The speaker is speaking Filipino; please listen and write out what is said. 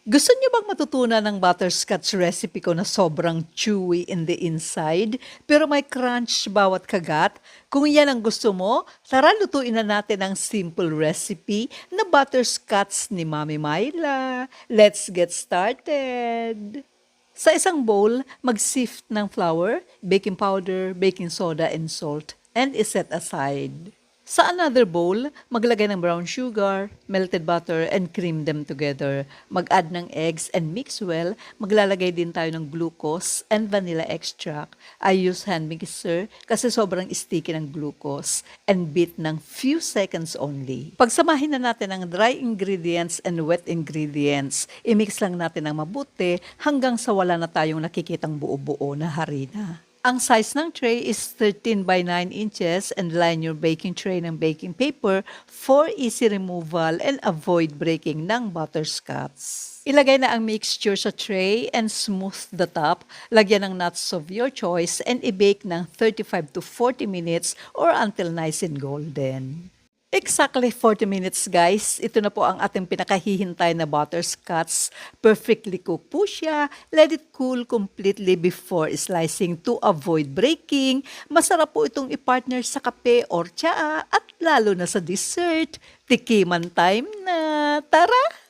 Gusto niyo bang matutunan ng butterscotch recipe ko na sobrang chewy in the inside, pero may crunch bawat kagat? Kung yan ang gusto mo, tara lutuin na natin ang simple recipe na butterscotch ni Mami Myla. Let's get started! Sa isang bowl, mag-sift ng flour, baking powder, baking soda, and salt, and iset aside. Sa another bowl, maglagay ng brown sugar, melted butter, and cream them together. Mag-add ng eggs and mix well. Maglalagay din tayo ng glucose and vanilla extract. I use hand mixer kasi sobrang sticky ng glucose and beat ng few seconds only. Pagsamahin na natin ang dry ingredients and wet ingredients. I-mix lang natin ng mabuti hanggang sa wala na tayong nakikitang buo-buo na harina. Ang size ng tray is 13 by 9 inches and line your baking tray ng baking paper for easy removal and avoid breaking ng butterscotch. Ilagay na ang mixture sa tray and smooth the top. Lagyan ng nuts of your choice and i-bake ng 35 to 40 minutes or until nice and golden. Exactly 40 minutes guys. Ito na po ang ating pinakahihintay na butterscotch. Perfectly cooked po siya. Let it cool completely before slicing to avoid breaking. Masarap po itong i-partner sa kape or tsaa at lalo na sa dessert. Tikiman time na. Tara!